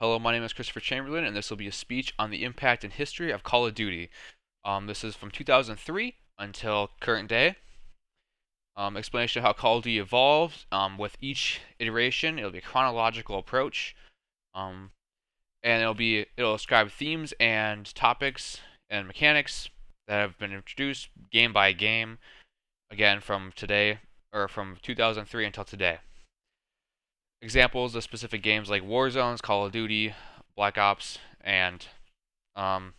Hello, my name is Christopher Chamberlain, and this will be a speech on the impact and history of Call of Duty. This is from 2003 until current day. Explanation of how Call of Duty evolved. With each iteration, it'll be a chronological approach, um, and it'll describe themes and topics and mechanics that have been introduced game by game, again from today or from 2003 until today. Examples of specific games like Warzones, Call of Duty, Black Ops, and um,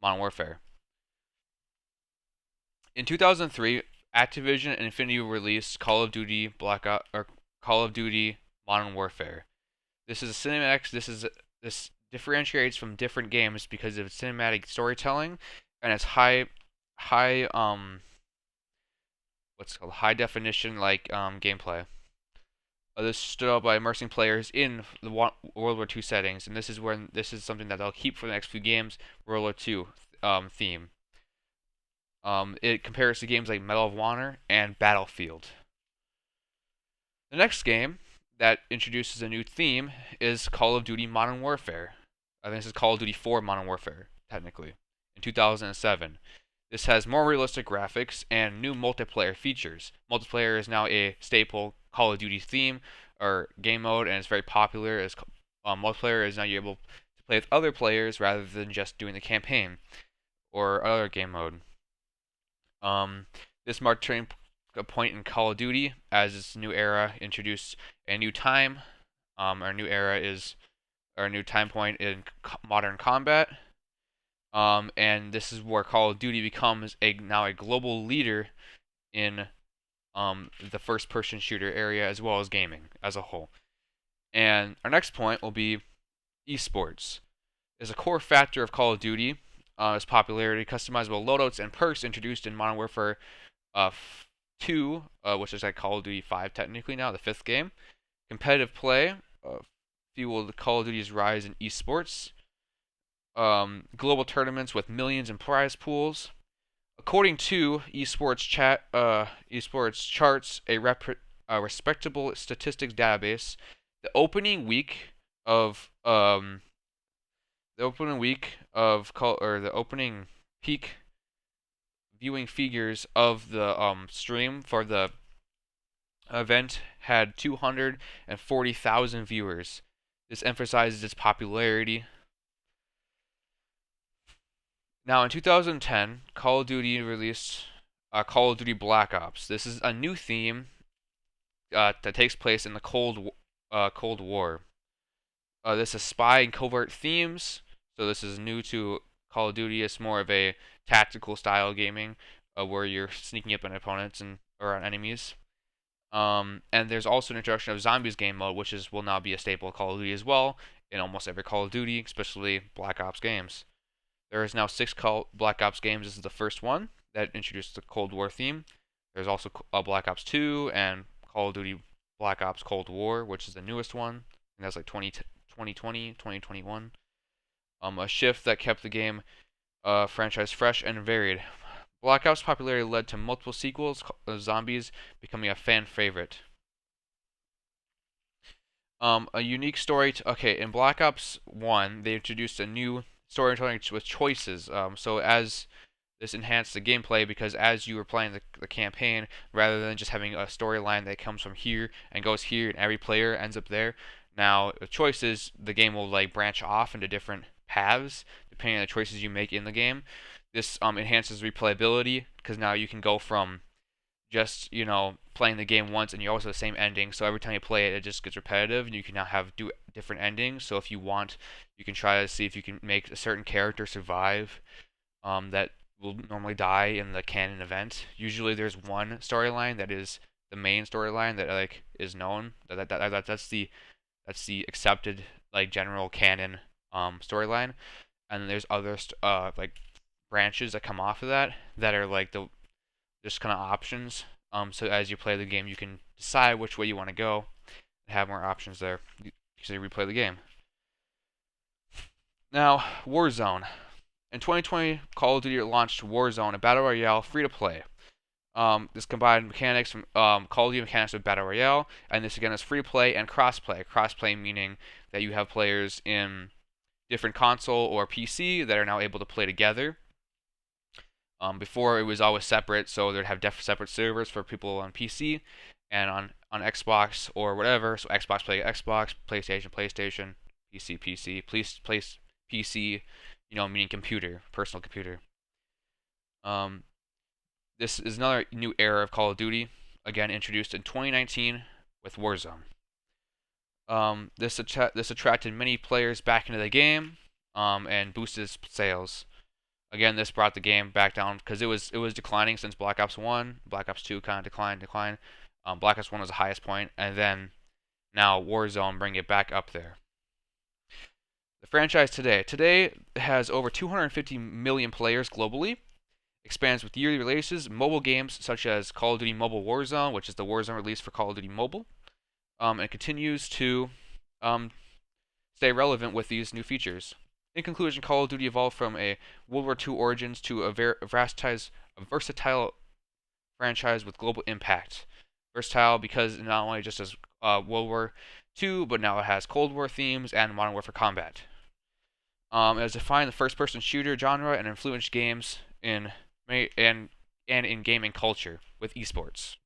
Modern Warfare. In 2003, Activision and Infinity released Call of Duty Call of Duty Modern Warfare. This is a cinematic. This differentiates from different games because of its cinematic storytelling and its high what's called high definition gameplay. This stood out by immersing players in the World War II settings, and this is something that they'll keep for the next few games. World War II theme. It compares to games like Medal of Honor and Battlefield. The next game that introduces a new theme is Call of Duty Modern Warfare. I think this is Call of Duty 4 Modern Warfare, technically, in 2007. This has more realistic graphics and new multiplayer features. Multiplayer is now a staple Call of Duty theme or game mode, and it's very popular. As multiplayer is now you're able to play with other players rather than just doing the campaign or other game mode. This marked turning a point in Call of Duty as its new era introduced a new time. Our new era is our new time point in modern combat. And this is where Call of Duty becomes now a global leader in the first-person shooter area as well as gaming as a whole. And our next point will be esports. Is a core factor of Call of Duty. Its popularity, customizable loadouts and perks introduced in Modern Warfare 2, which is like Call of Duty 5 technically now, the fifth game. Competitive play fueled Call of Duty's rise in esports. Global tournaments with millions in prize pools. According to esports charts, a respectable statistics database, the opening week of the opening peak viewing figures of the stream for the event had 240,000 viewers. This emphasizes its popularity. Now, in 2010, Call of Duty released Call of Duty Black Ops. This is a new theme that takes place in the Cold War. This is spy and covert themes, so this is new to Call of Duty. It's more of a tactical style gaming where you're sneaking up on opponents or on enemies. And there's also an introduction of zombies game mode, which will now be a staple of Call of Duty as well in almost every Call of Duty, especially Black Ops games. There is now 6 Black Ops games. This is the first one that introduced the Cold War theme. There's also Black Ops 2 and Call of Duty Black Ops Cold War, which is the newest one. And that's like 2020, 2021. A shift that kept the game franchise fresh and varied. Black Ops' popularity led to multiple sequels, Zombies becoming a fan favorite. A unique story. In Black Ops 1, they introduced a new storytelling with choices. So as this enhanced the gameplay because as you were playing the campaign, rather than just having a storyline that comes from here and goes here and every player ends up there, now with choices, the game will like branch off into different paths depending on the choices you make in the game. This enhances replayability because now you can go from just playing the game once and you always have the same ending. So every time you play it, it just gets repetitive, and you can now do different endings. So if you want, you can try to see if you can make a certain character survive that will normally die in the canon event. Usually, there's one storyline that is the main storyline that is known. That's the accepted general canon storyline, and then there's other branches that come off of that are the just kind of options. So as you play the game, you can decide which way you want to go and have more options there. So you replay the game. Now, Warzone. In 2020, Call of Duty launched Warzone, a battle royale free to play. This combined mechanics from Call of Duty mechanics with Battle Royale, and this again is free play and crossplay. Crossplay meaning that you have players in different console or PC that are now able to play together. Before it was always separate, so they'd have separate servers for people on PC and on Xbox or whatever. So Xbox play Xbox, PlayStation PlayStation, PC PC, meaning computer, personal computer. Um, this is another new era of Call of Duty, again introduced in 2019 with Warzone. This attracted many players back into the game, and boosted sales. Again, this brought the game back down because it was declining since Black Ops 1. Black Ops 2 kind of declined. Black Ops 1 was the highest point, and then now Warzone bring it back up there. The franchise today has over 250 million players globally. Expands with yearly releases, mobile games such as Call of Duty Mobile Warzone, which is the Warzone release for Call of Duty Mobile, and continues to stay relevant with these new features. In conclusion, Call of Duty evolved from a World War II origins to a versatile franchise with global impact. Versatile because it not only just has World War II, but now it has Cold War themes and Modern Warfare combat. It has defined the first-person shooter genre and influenced games in and in gaming culture with esports.